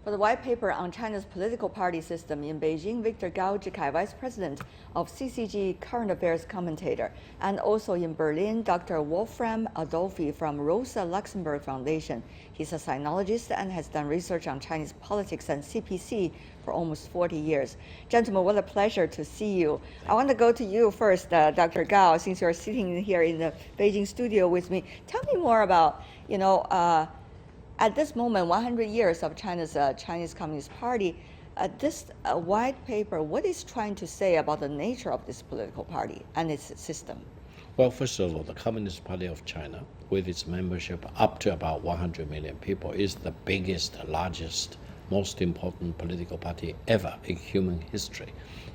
For the white paper on China's political party system in Beijing, Victor Gao Zhikai, Vice President of CCG Current Affairs Commentator, and also in Berlin, Dr. Wolfram Adolphi from Rosa Luxemburg Foundation. He's a sinologist and has done research on Chinese politics and CPC for almost 40 years. Gentlemen, what a pleasure to see you. I want to go to you first, Dr. Gao, since you're sitting here in the Beijing studio with me. Tell me more about, at this moment, 100 years of China's Chinese Communist Party, this white paper, what is trying to say about the nature of this political party and its system? Well, first of all, the Communist Party of China, with its membership up to about 100 million people, is the biggest, largest, most important political party ever in human history.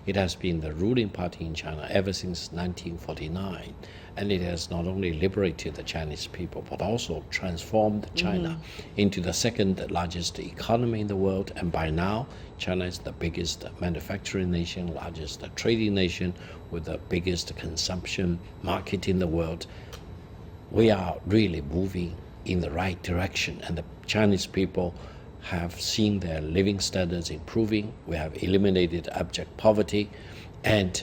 It has been the ruling party in China ever since 1949, and it has not only liberated the Chinese people, but also transformed China into the second largest economy in the world. And by now, China is the biggest manufacturing nation, largest trading nation, with the biggest consumption market in the world. We are really moving in the right direction, and the Chinese people have seen their living standards improving. We have eliminated abject poverty, and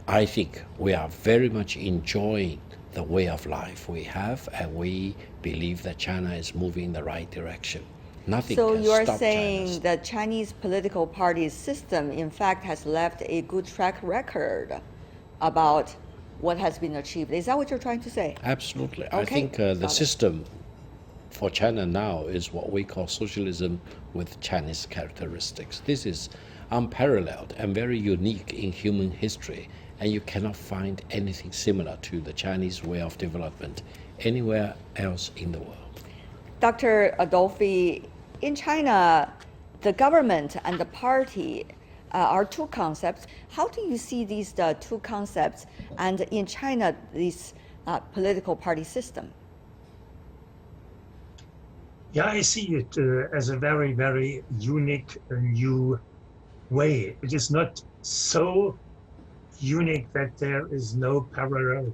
I think we are very much enjoying the way of life we have, and we believe that China is moving in the right direction. Nothing so can you are stop saying China's. the Chinese political party system, in fact, has left a good track record about what has been achieved. Is that what you're trying to say? Absolutely. Okay. I think the Got it. system for China now is what we call socialism with Chinese characteristics. This is unparalleled and very unique in human history, and you cannot find anything similar to the Chinese way of development anywhere else in the world. Dr. Adolphi, in China, the government and the party are two concepts. How do you see these two concepts, and in China, this political party system? Yeah, I see it as a very, very unique new way. It is not so unique that there is no parallel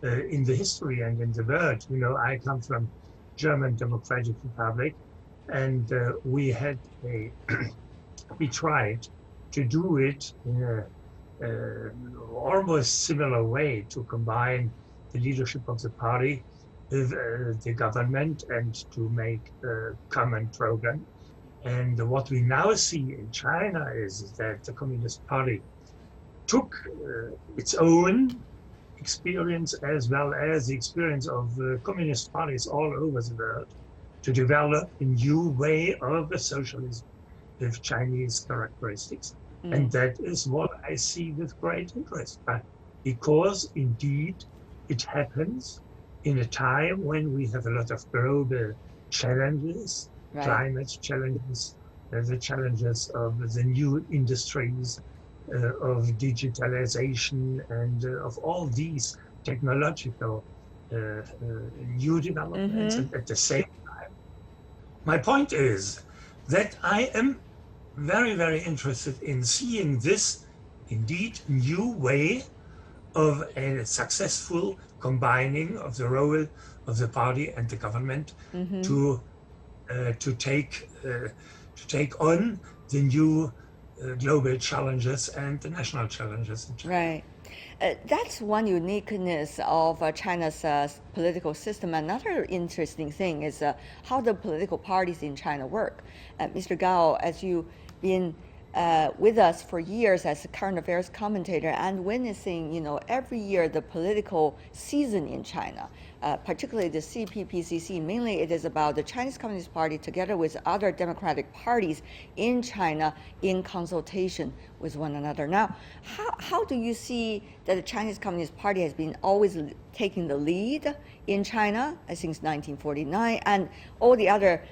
in the history and in the world. I come from German Democratic Republic, and we had we tried to do it in a almost similar way, to combine the leadership of the party with the government and to make a common program. And what we now see in China is that the Communist Party took its own experience as well as the experience of communist parties all over the world to develop a new way of socialism with Chinese characteristics. And that is what I see with great interest. But because indeed it happens in a time when we have a lot of global challenges, Right. climate challenges, the challenges of the new industries, of digitalization, and of all these technological new developments. And at the same time, my point is that I am very, very interested in seeing this indeed new way of a successful combining of the role of the party and the government to take on the new global challenges and the national challenges in China. Right. That's one uniqueness of China's political system. Another interesting thing is how the political parties in China work. Mr. Gao, as you've been with us for years as a current affairs commentator and witnessing, every year the political season in China, particularly the CPPCC, mainly it is about the Chinese Communist Party together with other democratic parties in China in consultation with one another. Now, how do you see that the Chinese Communist Party has been always taking the lead in China since 1949, and all the other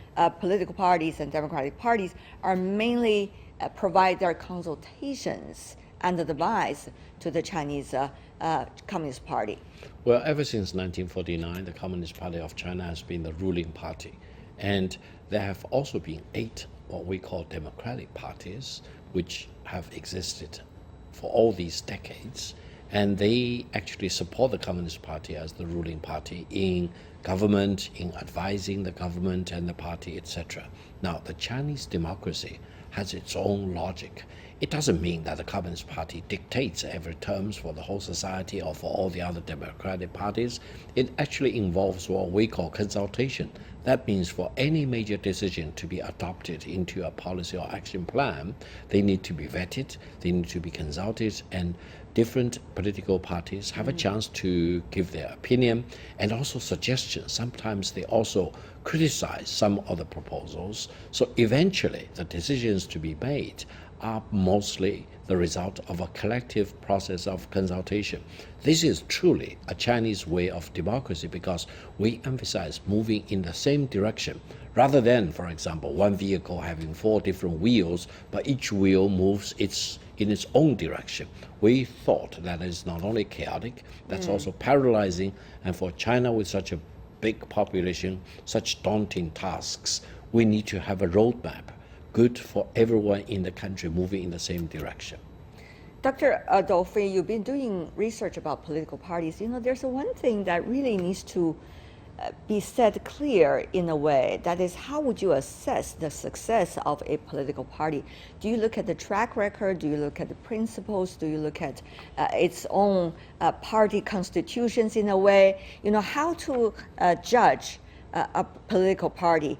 political parties and democratic parties are mainly provide their consultations and advice to the Chinese Communist Party? Well, ever since 1949, the Communist Party of China has been the ruling party. And there have also been 8 what we call democratic parties, which have existed for all these decades. And they actually support the Communist Party as the ruling party in government, in advising the government and the party, etc. Now, the Chinese democracy has its own logic. It doesn't mean that the Communist Party dictates every terms for the whole society or for all the other democratic parties. It actually involves what we call consultation. That means for any major decision to be adopted into a policy or action plan, they need to be vetted, they need to be consulted, and different political parties have a chance to give their opinion and also suggestions. Sometimes they also criticize some of the proposals. So eventually the decisions to be made are mostly the result of a collective process of consultation. This is truly a Chinese way of democracy because we emphasize moving in the same direction rather than, for example, one vehicle having 4 different wheels, but each wheel moves in its own direction. We thought that is not only chaotic, that's also paralyzing, and for China with such a big population, such daunting tasks, we need to have a roadmap good for everyone in the country moving in the same direction. Dr. Adolphi, you've been doing research about political parties. There's one thing that really needs to be said clear in a way. That is, how would you assess the success of a political party? Do you look at the track record? Do you look at the principles? Do you look at its own party constitutions in a way? How to judge a political party?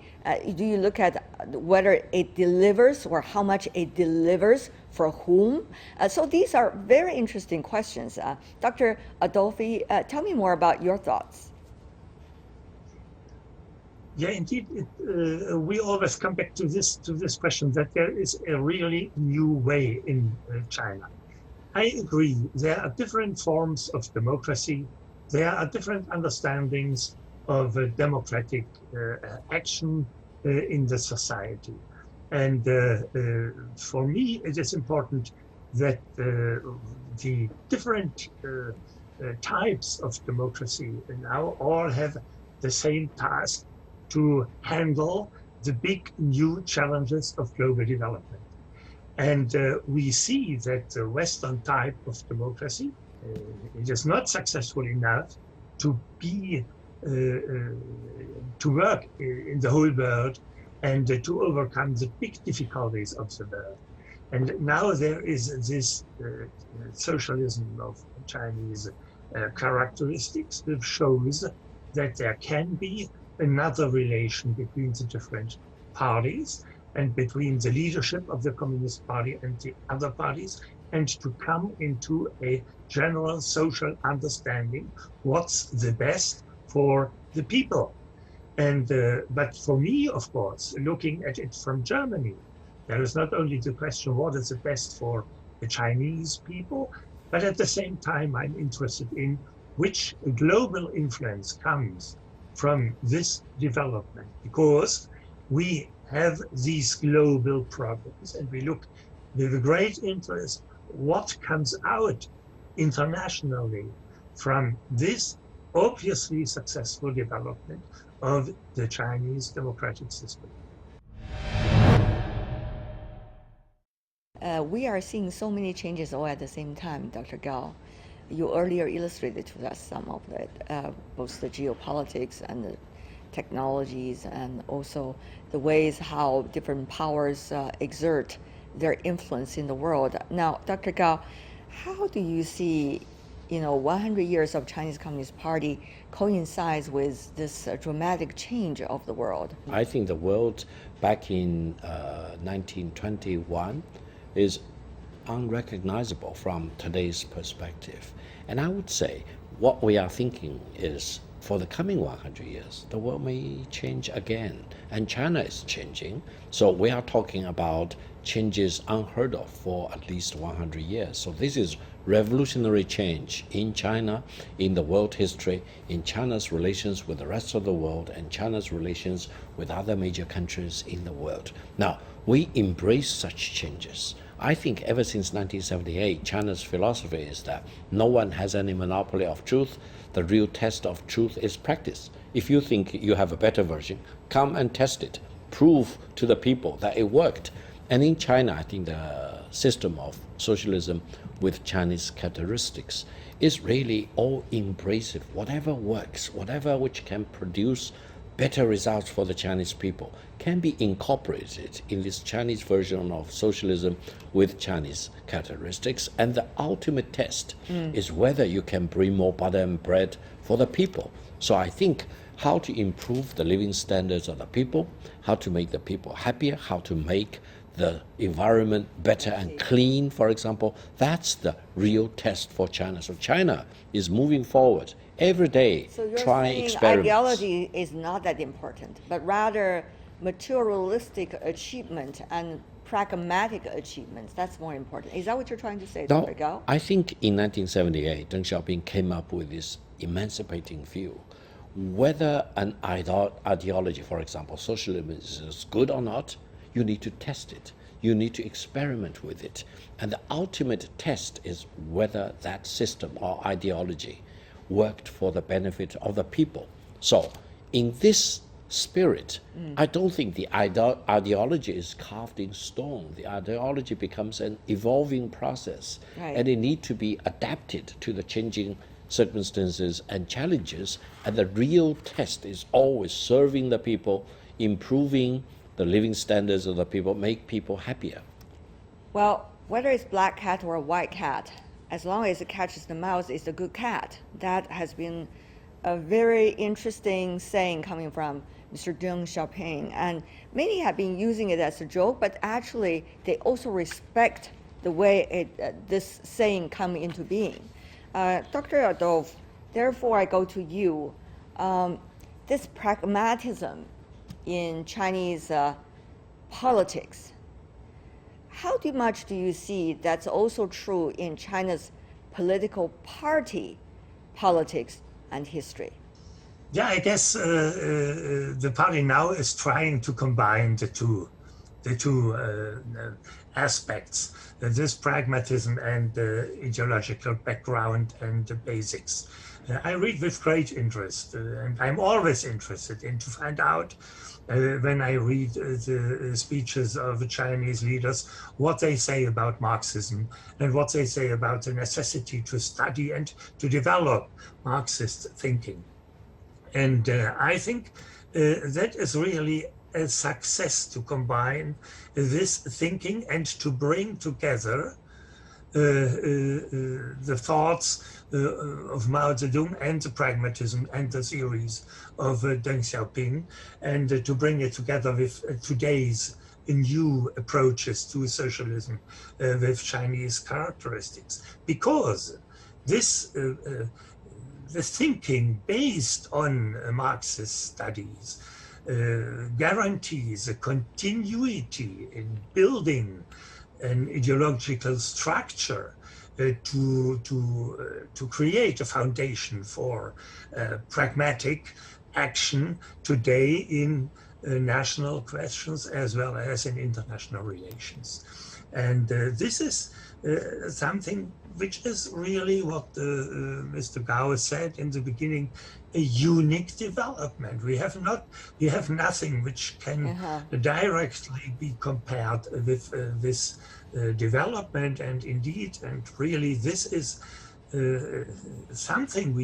Do you look at whether it delivers or how much it delivers for whom? So these are very interesting questions. Dr. Adolphi, tell me more about your thoughts. Yeah, indeed, we always come back to this question that there is a really new way in China. I agree. There are different forms of democracy. There are different understandings of democratic action in the society. And for me, it is important that the different types of democracy now all have the same task to handle the big new challenges of global development. And we see that the Western type of democracy it is not successful enough to be to work in the whole world and to overcome the big difficulties of the world. And now there is this socialism of Chinese characteristics that shows that there can be another relation between the different parties and between the leadership of the Communist Party and the other parties, and to come into a general social understanding what's the best for the people. And but for me, of course, looking at it from Germany, there is not only the question what is the best for the Chinese people, but at the same time I'm interested in which global influence comes from this development, because we have these global problems and we look with a great interest what comes out internationally from this obviously successful development of the Chinese democratic system. We are seeing so many changes all at the same time, Dr. Gao. You earlier illustrated to us some of it, both the geopolitics and the technologies, and also the ways how different powers exert their influence in the world. Now, Dr. Gao, how do you see 100 years of Chinese Communist Party coincides with this dramatic change of the world? I think the world back in 1921 is unrecognizable from today's perspective. And I would say what we are thinking is for the coming 100 years, the world may change again, and China is changing. So we are talking about changes unheard of for at least 100 years. So this is revolutionary change in China, in the world history, in China's relations with the rest of the world, and China's relations with other major countries in the world. Now, we embrace such changes. I think ever since 1978, China's philosophy is that no one has any monopoly of truth. The real test of truth is practice. If you think you have a better version, come and test it. Prove to the people that it worked. And in China, I think the system of socialism with Chinese characteristics is really all embracive. Whatever works, whatever which can produce better results for the Chinese people can be incorporated in this Chinese version of socialism with Chinese characteristics. And the ultimate test is whether you can bring more butter and bread for the people. So I think how to improve the living standards of the people, how to make the people happier, how to make the environment better and clean, for example, that's the real test for China. So China is moving forward every day, So you're trying saying experiments. ideology is not that important, but rather materialistic achievement and pragmatic achievements, that's more important. Is that what you're trying to say, Now, Dr. Gao? I think in 1978, Deng Xiaoping came up with this emancipating view. Whether an ideology, for example, socialism is good or not, you need to test it. You need to experiment with it. And the ultimate test is whether that system or ideology worked for the benefit of the people. So in this spirit, I don't think the ideology is carved in stone. The ideology becomes an evolving process, Right. and it needs to be adapted to the changing circumstances and challenges. And the real test is always serving the people, improving the living standards of the people, make people happier. Well, whether it's black cat or a white cat, as long as it catches the mouse, it's a good cat. That has been a very interesting saying coming from Mr. Deng Xiaoping. And many have been using it as a joke, but actually they also respect the way this saying come into being. Dr. Adolphi, therefore I go to you. This pragmatism in Chinese politics, how much do you see that's also true in China's political party politics and history? Yeah, I guess the party now is trying to combine the two aspects, this pragmatism and the ideological background and the basics. I read with great interest, and I'm always interested in to find out when I read the speeches of the Chinese leaders, what they say about Marxism and what they say about the necessity to study and to develop Marxist thinking. And I think that is really a success to combine this thinking and to bring together the thoughts of Mao Zedong and the pragmatism and the theories of Deng Xiaoping, and to bring it together with today's new approaches to socialism with Chinese characteristics. Because this the thinking based on Marxist studies guarantees a continuity in building an ideological structure to create a foundation for pragmatic action today in national questions as well as in international relations. And this is something which is really what Mr. Gao said in the beginning, a unique development. We have nothing which can directly be compared with this development, and indeed, and really, this is something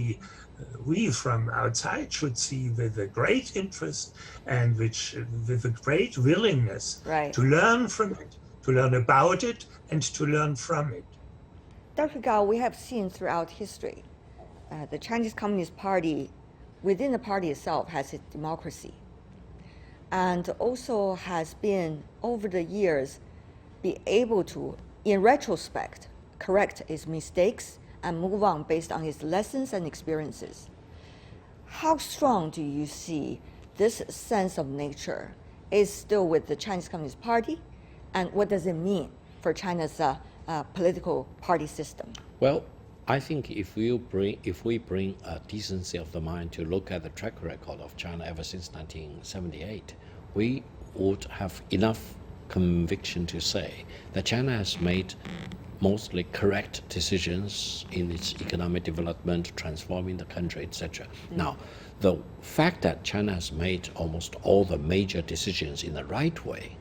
we from outside should see with a great interest and with a great willingness to learn from it, to learn about it, and to learn from it. Dr. Gao, we have seen throughout history, the Chinese Communist Party, within the party itself, has its democracy, and also has been, over the years, be able to, in retrospect, correct its mistakes and move on based on its lessons and experiences. How strong do you see this sense of nature is still with the Chinese Communist Party, and what does it mean for China's political party system? Well, I think if we bring a decency of the mind to look at the track record of China ever since 1978, we would have enough conviction to say that China has made mostly correct decisions in its economic development, transforming the country, etc. Now, the fact that China has made almost all the major decisions in the right way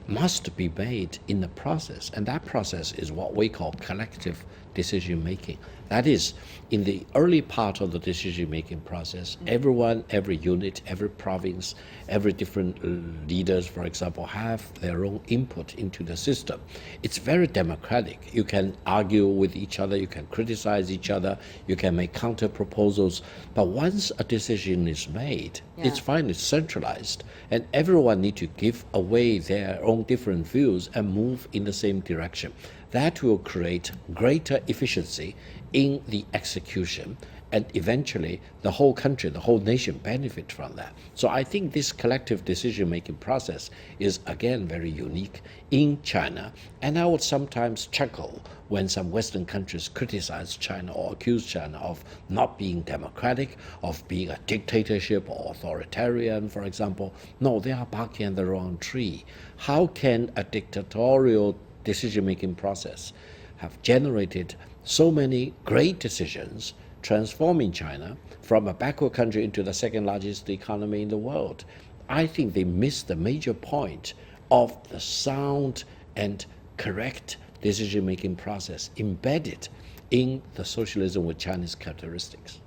must be made in the process, and that process is what we call collective decision making. That is, in the early part of the decision making process, everyone, every unit, every province, every different leaders, for example, have their own input into the system. It's very democratic. You can argue with each other, you can criticize each other, you can make counter proposals, but once a decision is made, it's finally centralized, and everyone need to give away their own different views and move in the same direction. That will create greater efficiency in the execution, and eventually the whole country, the whole nation benefit from that. So I think this collective decision-making process is again very unique in China, and I would sometimes chuckle when some Western countries criticize China or accuse China of not being democratic, of being a dictatorship or authoritarian, for example. No, they are barking at the wrong tree. How can a dictatorial decision-making process have generated so many great decisions, transforming China from a backward country into the second largest economy in the world? I think they missed the major point of the sound and correct decision-making process embedded in the socialism with Chinese characteristics.